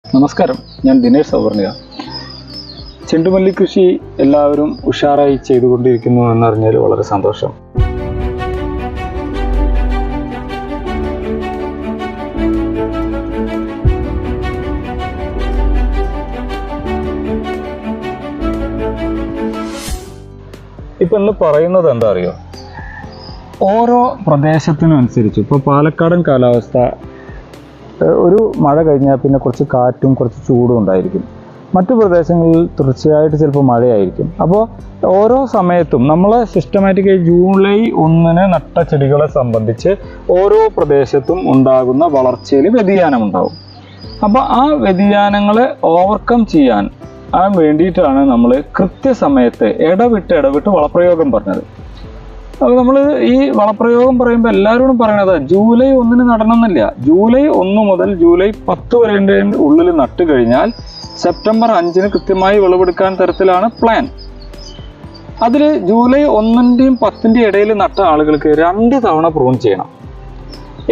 നമസ്കാരം, ഞാൻ ദിനേഷ് സൗവർണിക. ചെണ്ടുമല്ലി കൃഷി എല്ലാവരും ഉഷാറായി ചെയ്തുകൊണ്ടിരിക്കുന്നു എന്നറിഞ്ഞാൽ വളരെ സന്തോഷം. ഇപ്പം ഇന്ന് പറയുന്നത് എന്താ അറിയോ, ഓരോ പ്രദേശത്തിനും അനുസരിച്ച് ഇപ്പോൾ പാലക്കാടൻ കാലാവസ്ഥ ഒരു മഴ കഴിഞ്ഞാൽ പിന്നെ കുറച്ച് കാറ്റും കുറച്ച് ചൂടും ഉണ്ടായിരിക്കും. മറ്റു പ്രദേശങ്ങളിൽ തീർച്ചയായിട്ടും ചിലപ്പോൾ മഴയായിരിക്കും. അപ്പോൾ ഓരോ സമയത്തും നമ്മൾ സിസ്റ്റമാറ്റിക്കായി ജൂലൈ 1 നട്ട ചെടികളെ സംബന്ധിച്ച് ഓരോ പ്രദേശത്തും ഉണ്ടാകുന്ന വളർച്ചയിൽ വ്യതിയാനമുണ്ടാകും. അപ്പോൾ ആ വ്യതിയാനങ്ങളെ ഓവർകം ചെയ്യാൻ വേണ്ടിയിട്ടാണ് നമ്മൾ കൃത്യസമയത്ത് ഇടവിട്ട് വളപ്രയോഗം പറഞ്ഞത്. അപ്പോൾ നമ്മൾ ഈ വളപ്രയോഗം പറയുമ്പോൾ എല്ലാവരോടും പറയണത് ജൂലൈ 1 നടണം എന്നില്ല. ജൂലൈ 1 മുതൽ ജൂലൈ 10 വരെ ഉള്ളിൽ നട്ട് കഴിഞ്ഞാൽ സെപ്റ്റംബർ 5 കൃത്യമായി വിളവെടുക്കാൻ തരത്തിലാണ് പ്ലാൻ. അതിൽ ജൂലൈ 1-ന്റെയും 10-ന്റെയും ഇടയിൽ നട്ട ആളുകൾക്ക് 2 തവണ പ്രൂൺ ചെയ്യണം.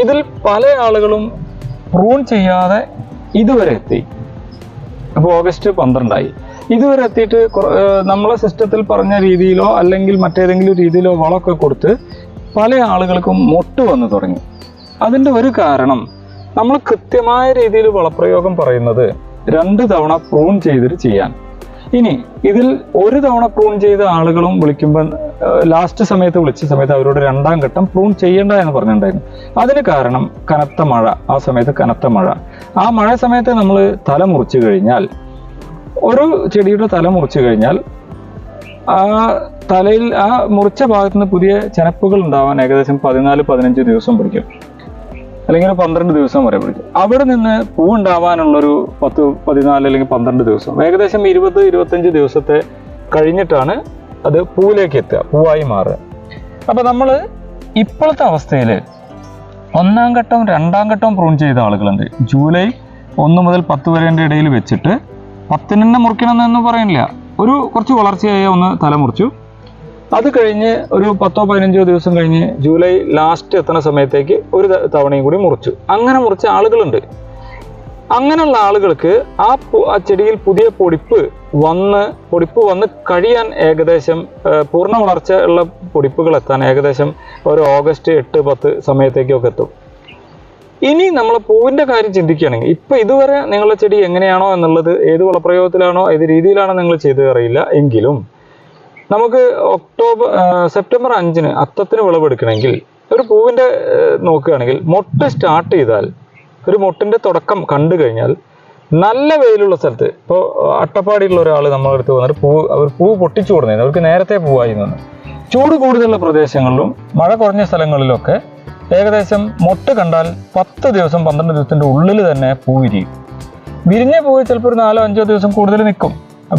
ഇതിൽ പല ആളുകളും പ്രൂൺ ചെയ്യാതെ ഇതുവരെ എത്തി. അപ്പോൾ ഓഗസ്റ്റ് 12 ഇതുവരെ എത്തിയിട്ട് നമ്മളെ സിസ്റ്റത്തിൽ പറഞ്ഞ രീതിയിലോ അല്ലെങ്കിൽ മറ്റേതെങ്കിലും രീതിയിലോ വളമൊക്കെ കൊടുത്ത് പല ആളുകൾക്കും മൊട്ട് വന്നു തുടങ്ങി. അതിൻ്റെ ഒരു കാരണം നമ്മൾ കൃത്യമായ രീതിയിൽ വളപ്രയോഗം പറയുന്നത് 2 തവണ പ്രൂൺ ചെയ്തിട്ട് ചെയ്യാൻ. ഇനി ഇതിൽ 1 തവണ പ്രൂൺ ചെയ്ത ആളുകളും വിളിക്കുമ്പോൾ ലാസ്റ്റ് സമയത്ത് വിളിച്ച സമയത്ത് അവരോട് 2ാം ഘട്ടം പ്രൂൺ ചെയ്യേണ്ട എന്ന് പറഞ്ഞിട്ടുണ്ടായിരുന്നു. അതിന് കാരണം കനത്ത മഴ. ആ സമയത്ത് കനത്ത മഴ. ആ മഴ സമയത്ത് നമ്മൾ തല മുറിച്ചു കഴിഞ്ഞാൽ, ഒരു ചെടിയുടെ തല മുറിച്ചു കഴിഞ്ഞാൽ ആ തലയിൽ ആ മുറിച്ച ഭാഗത്ത് നിന്ന് പുതിയ ചെനപ്പുകൾ ഉണ്ടാവാൻ ഏകദേശം 14-15 ദിവസം പിടിക്കും, അല്ലെങ്കിൽ 12 ദിവസം വരെ പിടിക്കും. അവിടെ നിന്ന് പൂ ഉണ്ടാവാനുള്ളൊരു 10-14 അല്ലെങ്കിൽ 12 ദിവസം, ഏകദേശം 20-25 ദിവസത്തെ കഴിഞ്ഞിട്ടാണ് അത് പൂവിലേക്ക് എത്തുക, പൂവായി മാറുക. അപ്പം നമ്മൾ ഇപ്പോഴത്തെ അവസ്ഥയിൽ 1ാം ഘട്ടവും 2ാം ഘട്ടവും പ്രൂൺ ചെയ്ത ആളുകളുണ്ട്. ജൂലൈ 1 മുതൽ 10 വരെ ഇടയിൽ വെച്ചിട്ട് 10 തന്നെ മുറിക്കണമെന്നൊന്നും പറയുന്നില്ല. ഒരു കുറച്ച് വളർച്ചയായ ഒന്ന് തല മുറിച്ചു. അത് കഴിഞ്ഞ് ഒരു 10-15 ദിവസം കഴിഞ്ഞ് ജൂലൈ ലാസ്റ്റ് എത്തുന്ന സമയത്തേക്ക് ഒരു തവണയും കൂടി മുറിച്ചു. അങ്ങനെ മുറിച്ച ആളുകളുണ്ട്. അങ്ങനെയുള്ള ആളുകൾക്ക് ആ ചെടിയിൽ പുതിയ പൊടിപ്പ് വന്ന് കഴിയാൻ ഏകദേശം പൂർണ്ണ വളർച്ച ഉള്ള പൊടിപ്പുകൾ എത്താൻ ഏകദേശം ഒരു ഓഗസ്റ്റ് 8-10 സമയത്തേക്കൊക്കെ എത്തും. ഇനി നമ്മൾ പൂവിൻ്റെ കാര്യം ചിന്തിക്കുകയാണെങ്കിൽ ഇപ്പം ഇതുവരെ നിങ്ങളുടെ ചെടി എങ്ങനെയാണോ എന്നുള്ളത്, ഏത് വളപ്രയോഗത്തിലാണോ ഏത് രീതിയിലാണോ നിങ്ങൾ ചെയ്തത് അറിയില്ല എങ്കിലും നമുക്ക് സെപ്റ്റംബർ 5 അത്തത്തിന് വിളവെടുക്കണമെങ്കിൽ ഒരു പൂവിൻ്റെ നോക്കുകയാണെങ്കിൽ മൊട്ട് സ്റ്റാർട്ട് ചെയ്താൽ, ഒരു മൊട്ടിൻ്റെ തുടക്കം കണ്ടു കഴിഞ്ഞാൽ നല്ല വെയിലുള്ള സ്ഥലത്ത്, ഇപ്പോൾ അട്ടപ്പാടിയുള്ള ഒരാൾ നമ്മളെടുത്ത് വന്നിട്ട് അവർ പൂ പൊട്ടിച്ചു കൊടുക്കുന്നത് അവർക്ക് നേരത്തെ പൂവായി നിന്ന്, ചൂട് കൂടുതലുള്ള പ്രദേശങ്ങളിലും മഴ കുറഞ്ഞ സ്ഥലങ്ങളിലൊക്കെ ഏകദേശം മൊട്ട് കണ്ടാൽ 10 ദിവസം 12 ദിവസത്തിൻ്റെ ഉള്ളിൽ തന്നെ പൂ വിരിയും. വിരിഞ്ഞ പൂവ് ചിലപ്പോൾ ഒരു 4-5 ദിവസം കൂടുതൽ നിൽക്കും.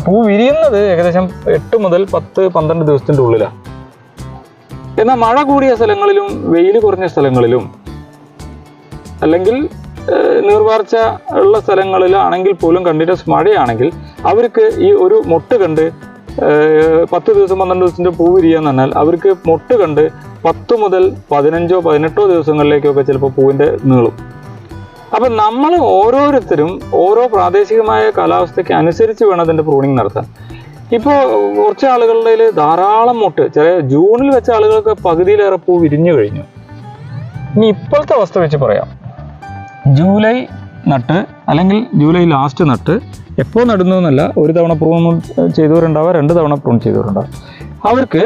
പൂ വിരിയുന്നത് ഏകദേശം 8 മുതൽ 10-12 ദിവസത്തിൻ്റെ ഉള്ളിലാണ്. എന്നാൽ മഴ കൂടിയ സ്ഥലങ്ങളിലും വെയിൽ കുറഞ്ഞ സ്ഥലങ്ങളിലും അല്ലെങ്കിൽ നീർവാർച്ച ഉള്ള സ്ഥലങ്ങളിലാണെങ്കിൽ പോലും കണ്ടിന്യൂസ് മഴയാണെങ്കിൽ അവർക്ക് ഈ ഒരു മൊട്ട് കണ്ട് 10 ദിവസം 12 ദിവസത്തിൻ്റെ പൂ വിരിയാന്ന് പറഞ്ഞാൽ അവർക്ക് മൊട്ട് കണ്ട് 10 മുതൽ 15-18 ദിവസങ്ങളിലേക്കൊക്കെ ചിലപ്പോൾ പൂവിൻ്റെ നീളും. അപ്പം നമ്മൾ ഓരോരുത്തരും ഓരോ പ്രാദേശികമായ കാലാവസ്ഥയ്ക്ക് അനുസരിച്ച് വേണം അതിൻ്റെ പ്രൂണിങ് നടത്താൻ. ഇപ്പോൾ കുറച്ച് ആളുകളുടെ ധാരാളം മൊട്ട്, ചില ജൂണിൽ വെച്ച ആളുകൾക്ക് പകുതിയിലേറെ പൂ വിരിഞ്ഞു കഴിഞ്ഞു. ഇനി ഇപ്പോഴത്തെ അവസ്ഥ വെച്ച് പറയാം, ജൂലൈ നട്ട് അല്ലെങ്കിൽ ജൂലൈ ലാസ്റ്റ് നട്ട് എപ്പോൾ നടുന്നു എന്നല്ല, 1 തവണ പ്രൂൺ ചെയ്തവരുണ്ടാവുക, 2 തവണ പ്രൂൺ ചെയ്തവരുണ്ടാവുക. അവർക്ക്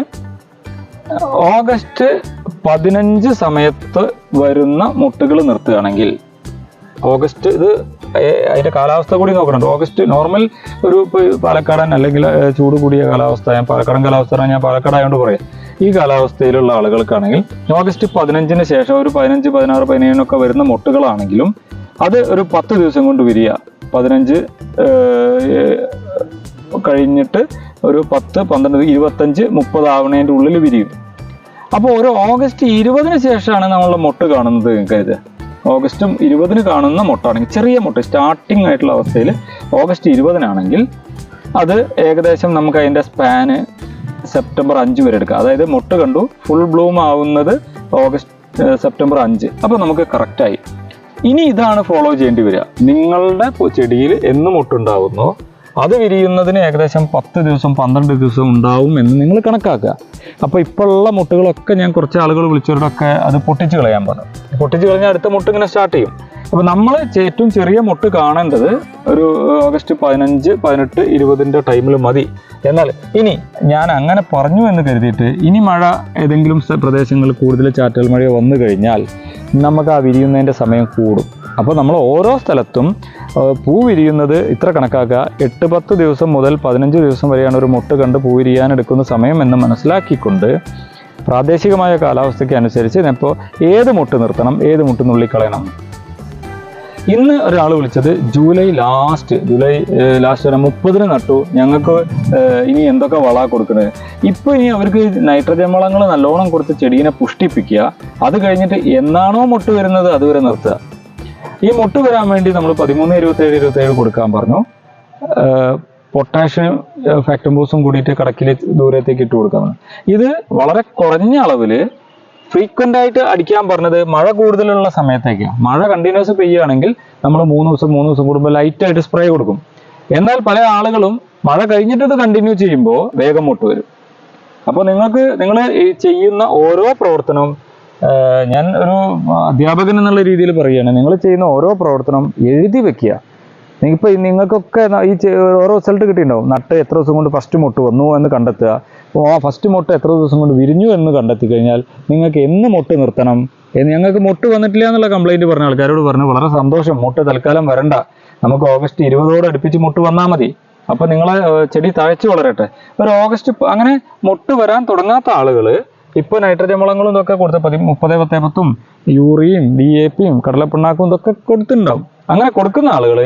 ഓഗസ്റ്റ് 15 സമയത്ത് വരുന്ന മുട്ടുകൾ നിർത്തുകയാണെങ്കിൽ, ഓഗസ്റ്റ് ഇത് അതിൻ്റെ കാലാവസ്ഥ കൂടി നോക്കണം. ഓഗസ്റ്റ് നോർമൽ ഒരു പാലക്കാടൻ അല്ലെങ്കിൽ ചൂട് കൂടിയ കാലാവസ്ഥ, ഞാൻ പാലക്കാടൻ കാലാവസ്ഥ ഞാൻ പാലക്കാടായതുകൊണ്ട് പറയാം, ഈ കാലാവസ്ഥയിലുള്ള ആളുകൾക്കാണെങ്കിൽ ഓഗസ്റ്റ് 15 ശേഷം ഒരു 15, 16, 17 വരുന്ന മുട്ടുകളാണെങ്കിലും അത് ഒരു 10 ദിവസം കൊണ്ട് വിരിയുക. 15 കഴിഞ്ഞിട്ട് ഒരു 10, 12, 25, 30 ആവണേൻ്റെ ഉള്ളിൽ വിരിയും. അപ്പോൾ ഒരു ഓഗസ്റ്റ് 20 ശേഷമാണ് നമ്മളുടെ മൊട്ട് കാണുന്നത്. നിങ്ങൾക്ക് ഓഗസ്റ്റ് 20 കാണുന്ന മൊട്ടാണെങ്കിൽ, ചെറിയ മൊട്ട് സ്റ്റാർട്ടിങ് ആയിട്ടുള്ള അവസ്ഥയിൽ ഓഗസ്റ്റ് 20 അത് ഏകദേശം നമുക്ക് അതിൻ്റെ സ്പാന് സെപ്റ്റംബർ 5 വരെ എടുക്കുക. അതായത് മൊട്ട് കണ്ടു ഫുൾ ബ്ലൂം ആവുന്നത് സെപ്റ്റംബർ 5. അപ്പോൾ നമുക്ക് കറക്റ്റായി. ഇനി ഇതാണ് ഫോളോ ചെയ്യേണ്ടി വരിക. നിങ്ങളുടെ ചെടിയിൽ എന്ന് മുട്ടുണ്ടാവുന്നോ അത് വിരിയുന്നതിന് ഏകദേശം 10 ദിവസം 12 ദിവസം ഉണ്ടാവും എന്ന് നിങ്ങൾ കണക്കാക്കുക. അപ്പോൾ ഇപ്പോൾ ഉള്ള മുട്ടുകളൊക്കെ ഞാൻ കുറച്ച് ആളുകൾ വിളിച്ചവരോടൊക്കെ അത് പൊട്ടിച്ച് കളയാൻ പറഞ്ഞു. പൊട്ടിച്ച് കളഞ്ഞാൽ അടുത്ത മുട്ട് ഇങ്ങനെ സ്റ്റാർട്ട് ചെയ്യും. അപ്പോൾ നമ്മൾ ഏറ്റവും ചെറിയ മുട്ട് കാണേണ്ടത് ഒരു ഓഗസ്റ്റ് 15, 18, 20 ടൈമിൽ മതി. എന്നാൽ ഇനി ഞാൻ അങ്ങനെ പറഞ്ഞു എന്ന് കരുതിയിട്ട് ഇനി മഴ ഏതെങ്കിലും പ്രദേശങ്ങളിൽ കൂടുതൽ ചാറ്റൽ മഴ വന്നു കഴിഞ്ഞാൽ നമുക്ക് ആ വിരിയുന്നതിൻ്റെ സമയം കൂടും. അപ്പോൾ നമ്മൾ ഓരോ സ്ഥലത്തും പൂ വിരിയുന്നത് ഇത്ര കണക്കാക്കുക. 8-10 ദിവസം മുതൽ 15 ദിവസം വരെയാണ് ഒരു മുട്ട് കണ്ട് പൂ വിരിയാൻ എടുക്കുന്ന സമയം എന്ന് മനസ്സിലാക്കിക്കൊണ്ട് പ്രാദേശികമായ കാലാവസ്ഥയ്ക്ക് അനുസരിച്ച് ഇപ്പോൾ ഏത് മുട്ട് നിർത്തണം, ഏത് മുട്ട് നുള്ളിക്കളയണം. ഇന്ന് ഒരാൾ വിളിച്ചത് ജൂലൈ ലാസ്റ്റ് വരെ 30 നട്ടു, ഞങ്ങൾക്ക് ഇനി എന്തൊക്കെ വള കൊടുക്കുന്നത്. ഇപ്പോൾ ഇനി അവർക്ക് നൈട്രജൻ വളങ്ങൾ നല്ലോണം കൊടുത്ത് ചെടീനെ പുഷ്ടിപ്പിക്കുക. അത് കഴിഞ്ഞിട്ട് എന്നാണോ മുട്ട് വരുന്നത് അതുവരെ നിർത്തുക. ഈ മുട്ട് വരാൻ വേണ്ടി നമ്മൾ 13, 27, 27 കൊടുക്കാൻ പറഞ്ഞു. പൊട്ടാഷ്യം ഫാക്ടംബോസും കൂടിയിട്ട് കടക്കിൽ ദൂരത്തേക്ക് ഇട്ട് കൊടുക്കാൻ പറഞ്ഞു. ഇത് വളരെ കുറഞ്ഞ അളവിൽ ഫ്രീക്വൻ്റ് ആയിട്ട് അടിക്കാൻ പറഞ്ഞത് മഴ കൂടുതലുള്ള സമയത്തേക്കാണ്. മഴ കണ്ടിന്യൂസ് പെയ്യുകയാണെങ്കിൽ നമ്മൾ 3 ദിവസം കൂടുമ്പോൾ ലൈറ്റായിട്ട് സ്പ്രേ കൊടുക്കും. എന്നാൽ പല ആളുകളും മഴ കഴിഞ്ഞിട്ട് ഇത് കണ്ടിന്യൂ ചെയ്യുമ്പോൾ വേഗം മുട്ട് വരും. അപ്പോൾ നിങ്ങൾ ഈ ചെയ്യുന്ന ഓരോ പ്രവർത്തനവും, ഞാൻ ഒരു അധ്യാപകൻ എന്നുള്ള രീതിയിൽ പറയുകയാണ്, നിങ്ങൾ ചെയ്യുന്ന ഓരോ പ്രവർത്തനം എഴുതി വെക്കുക. ഇപ്പോൾ നിങ്ങൾക്കൊക്കെ ഈ ഓരോ റിസൾട്ട് കിട്ടിയിട്ടുണ്ടാവും. നട്ട് എത്ര ദിവസം കൊണ്ട് ഫസ്റ്റ് മുട്ട് വന്നു എന്ന് കണ്ടെത്തുക. അപ്പോൾ ആ ഫസ്റ്റ് മുട്ട് എത്ര ദിവസം കൊണ്ട് വിരിഞ്ഞു എന്ന് കണ്ടെത്തി കഴിഞ്ഞാൽ നിങ്ങൾക്ക് എന്ന് മുട്ട് നിർത്തണം. ഞങ്ങൾക്ക് മുട്ട് വന്നിട്ടില്ല എന്നുള്ള കംപ്ലൈൻറ്റ് പറഞ്ഞ ആൾക്കാരോട് പറഞ്ഞു, വളരെ സന്തോഷം, മുട്ട് തൽക്കാലം വരണ്ട, നമുക്ക് ഓഗസ്റ്റ് 20 അടുപ്പിച്ച് മുട്ട് വന്നാൽ മതി. അപ്പോൾ നിങ്ങളെ ചെടി തഴച്ചു വളരട്ടെ. ഒരു ഓഗസ്റ്റ് അങ്ങനെ മുട്ട് വരാൻ തുടങ്ങാത്ത ആളുകൾ ഇപ്പോൾ നൈട്രജൻ വളങ്ങളും ഇതൊക്കെ കൊടുത്ത 30-10 യൂറിയും DAPയും കടലപ്പിണ്ണാക്കും ഇതൊക്കെ കൊടുത്തിട്ടുണ്ടാവും. അങ്ങനെ കൊടുക്കുന്ന ആളുകൾ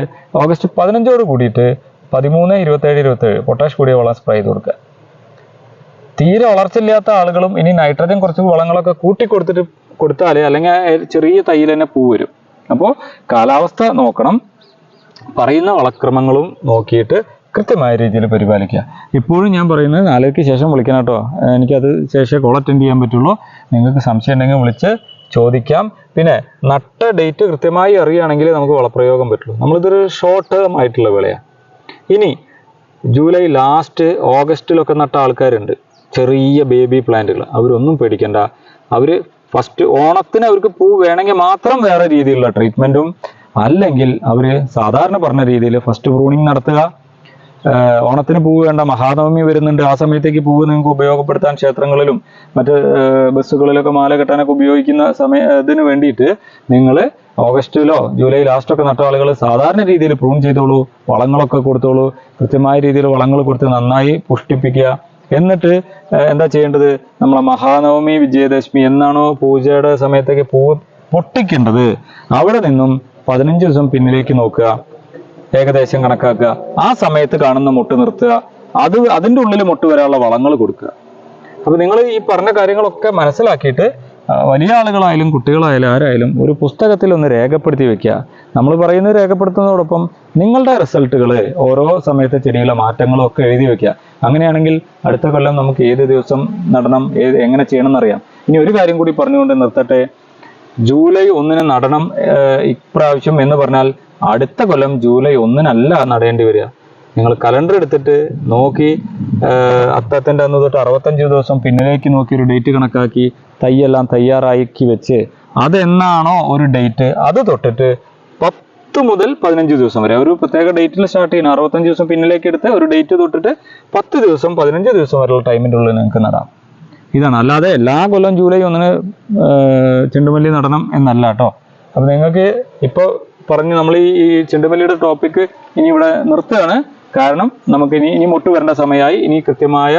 ഓഗസ്റ്റ് 15 കൂടിയിട്ട് 13, 27, 27 പൊട്ടാഷ് കൂടിയ വളം സ്പ്രേ ചെയ്ത് കൊടുക്കുക. തീരെ വളർച്ചയില്ലാത്ത ആളുകളും ഇനി നൈട്രജൻ കുറച്ച് വളങ്ങളൊക്കെ കൊടുത്താൽ അല്ലെങ്കിൽ ചെറിയ തൈയിൽ തന്നെ പൂ വരും. അപ്പോൾ കാലാവസ്ഥ നോക്കണം, പറയുന്ന വളക്രമങ്ങളും നോക്കിയിട്ട് കൃത്യമായ രീതിയിൽ പരിപാലിക്കുക. ഇപ്പോഴും ഞാൻ പറയുന്നത് 4:00-ക്ക് ശേഷം വിളിക്കണം കേട്ടോ. എനിക്കത് ശേഷം കോൾ അറ്റൻഡ് ചെയ്യാൻ പറ്റുള്ളൂ. നിങ്ങൾക്ക് സംശയം ഉണ്ടെങ്കിൽ വിളിച്ച് ചോദിക്കാം. പിന്നെ നട്ട ഡേറ്റ് കൃത്യമായി അറിയുകയാണെങ്കിൽ നമുക്ക് വളപ്രയോഗം പറ്റുള്ളൂ. നമ്മളിതൊരു ഷോർട്ട് ടേം ആയിട്ടുള്ള വിളയാണ്. ഇനി ജൂലൈ ലാസ്റ്റ് ഓഗസ്റ്റിലൊക്കെ നട്ട ആൾക്കാരുണ്ട്, ചെറിയ ബേബി പ്ലാന്റുകൾ. അവരൊന്നും പേടിക്കണ്ട. അവർ ഫസ്റ്റ് ഓണത്തിന് അവർക്ക് പൂ വേണമെങ്കിൽ മാത്രം വേറെ രീതിയിലുള്ള ട്രീറ്റ്മെൻറ്റും, അല്ലെങ്കിൽ അവർ സാധാരണ പറഞ്ഞ രീതിയിൽ ഫസ്റ്റ് പ്രൂണിങ് നടത്തുക. ഓണത്തിന് പൂവ് വേണ്ട, മഹാനവമി വരുന്നുണ്ട്, ആ സമയത്തേക്ക് പൂവ് നിങ്ങൾക്ക് ഉപയോഗപ്പെടുത്താൻ ക്ഷേത്രങ്ങളിലും മറ്റ് ബസ്സുകളിലൊക്കെ മാല കെട്ടാനൊക്കെ ഉപയോഗിക്കുന്ന ഇതിന് വേണ്ടിയിട്ട് നിങ്ങൾ ഓഗസ്റ്റിലോ ജൂലൈ ലാസ്റ്റൊക്കെ നട്ട ആളുകൾ സാധാരണ രീതിയിൽ പ്രൂൺ ചെയ്തോളൂ, വളങ്ങളൊക്കെ കൊടുത്തോളൂ. കൃത്യമായ രീതിയിൽ വളങ്ങൾ കൊടുത്ത് നന്നായി പുഷ്ടിപ്പിക്കുക. എന്നിട്ട് എന്താ ചെയ്യേണ്ടത്, നമ്മളെ മഹാനവമി വിജയദശമി എന്നാണോ പൂജയുടെ സമയത്തേക്ക് പൂവ് പൊട്ടിക്കേണ്ടത് അവിടെ നിന്നും 15 ദിവസം പിന്നിലേക്ക് നോക്കുക, ഏകദേശം കണക്കാക്കുക. ആ സമയത്ത് കാണുന്ന മുട്ട് നിർത്തുക. അതിൻ്റെ ഉള്ളിൽ മുട്ട് വരാനുള്ള വളങ്ങൾ കൊടുക്കുക. അപ്പോൾ നിങ്ങൾ ഈ പറഞ്ഞ കാര്യങ്ങളൊക്കെ മനസ്സിലാക്കിയിട്ട് വലിയ ആളുകളായാലും കുട്ടികളായാലും ആരായാലും ഒരു പുസ്തകത്തിൽ ഒന്ന് രേഖപ്പെടുത്തി വെക്കുക. നമ്മൾ പറയുന്നത് രേഖപ്പെടുത്തുന്നതോടൊപ്പം നിങ്ങളുടെ റിസൾട്ടുകൾ ഓരോ സമയത്തെ ചെടിയിലെ മാറ്റങ്ങളും ഒക്കെ എഴുതി വെക്കുക. അങ്ങനെയാണെങ്കിൽ അടുത്ത കൊല്ലം നമുക്ക് ഏത് ദിവസം നടണം, എങ്ങനെ ചെയ്യണം എന്നറിയാം. ഇനി ഒരു കാര്യം കൂടി പറഞ്ഞുകൊണ്ട് നിർത്തട്ടെ. ജൂലൈ 1 നടണം ഇപ്രാവശ്യം എന്ന് പറഞ്ഞാൽ അടുത്ത കൊല്ലം ജൂലൈ 1 നടേണ്ടി വരിക. നിങ്ങൾ കലണ്ടർ എടുത്തിട്ട് നോക്കി അത്തത്തിൻ്റെ അന്ന് തൊട്ട് 65 ദിവസം പിന്നിലേക്ക് നോക്കി ഒരു ഡേറ്റ് കണക്കാക്കി തൈയെല്ലാം തയ്യാറാക്കി വെച്ച് അതെന്നാണോ ഒരു ഡേറ്റ് അത് തൊട്ടിട്ട് 10 മുതൽ 15 ദിവസം വരെ ഒരു പ്രത്യേക ഡേറ്റിൽ സ്റ്റാർട്ട് ചെയ്യണം. 65 ദിവസം പിന്നിലേക്ക് എടുത്ത് ഒരു ഡേറ്റ് തൊട്ടിട്ട് 10 ദിവസം 15 ദിവസം വരെയുള്ള ടൈമിൻ്റെ ഉള്ളിൽ നിങ്ങൾക്ക് നടാം. ഇതാണ്. അല്ലാതെ എല്ലാ കൊല്ലം ജൂലൈ 1 ചെണ്ടുമല്ലി നടണം എന്നല്ല കേട്ടോ. അപ്പോൾ നിങ്ങൾക്ക് ഇപ്പോൾ പറഞ്ഞ് നമ്മൾ ഈ ചെണ്ടുമല്ലിയുടെ ടോപ്പിക്ക് ഇനി ഇവിടെ നിർത്തുകയാണ്. കാരണം നമുക്ക് ഇനി മുട്ട് വരേണ്ട സമയമായി. ഇനി കൃത്യമായ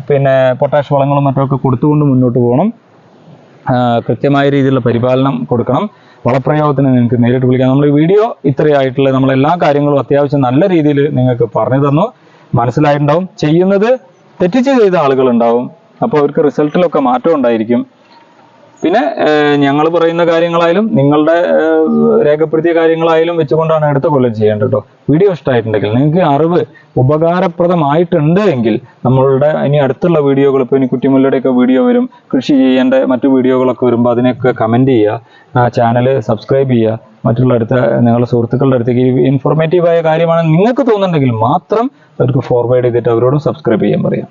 പിന്നെ പൊട്ടാഷ് വളങ്ങളും മറ്റൊക്കെ കൊടുത്തുകൊണ്ട് മുന്നോട്ട് പോകണം. കൃത്യമായ രീതിയിലുള്ള പരിപാലനം കൊടുക്കണം. വളപ്രയോഗത്തിന് നിങ്ങൾക്ക് നേരിട്ട് വിളിക്കാം. നമ്മൾ ഈ വീഡിയോ ഇത്രയായിട്ടുള്ള നമ്മളെല്ലാ കാര്യങ്ങളും അത്യാവശ്യം നല്ല രീതിയിൽ നിങ്ങൾക്ക് പറഞ്ഞു തന്നു, മനസ്സിലായിട്ടുണ്ടാവും. ചെയ്യുന്നത് തെറ്റിച്ച് ചെയ്ത ആളുകളുണ്ടാവും. അപ്പോൾ അവർക്ക് റിസൾട്ടിലൊക്കെ മാറ്റം ഉണ്ടായിരിക്കും. പിന്നെ ഞങ്ങൾ പറയുന്ന കാര്യങ്ങളായാലും നിങ്ങളുടെ രേഖപ്പെടുത്തിയ കാര്യങ്ങളായാലും വെച്ചുകൊണ്ടാണ് അടുത്ത കൊല്ലം ചെയ്യേണ്ടത് കേട്ടോ. വീഡിയോ ഇഷ്ടമായിട്ടുണ്ടെങ്കിൽ, നിങ്ങൾക്ക് അറിവ് ഉപകാരപ്രദമായിട്ടുണ്ട് എങ്കിൽ നമ്മളുടെ ഇനി അടുത്തുള്ള വീഡിയോകൾ, ഇപ്പോൾ ഇനി കുറ്റിമുല്ലയുടെയൊക്കെ വീഡിയോ വരും, കൃഷി ചെയ്യേണ്ട മറ്റു വീഡിയോകളൊക്കെ വരുമ്പോൾ അതിനൊക്കെ കമൻറ്റ് ചെയ്യുക, ചാനൽ സബ്സ്ക്രൈബ് ചെയ്യുക, മറ്റുള്ള നിങ്ങളുടെ സുഹൃത്തുക്കളുടെ അടുത്തേക്ക് ഇൻഫോർമേറ്റീവായ കാര്യമാണ് നിങ്ങൾക്ക് തോന്നുന്നുണ്ടെങ്കിൽ മാത്രം അവർക്ക് ഫോർവേഡ് ചെയ്തിട്ട് അവരോട് സബ്സ്ക്രൈബ് ചെയ്യാൻ പറയാം.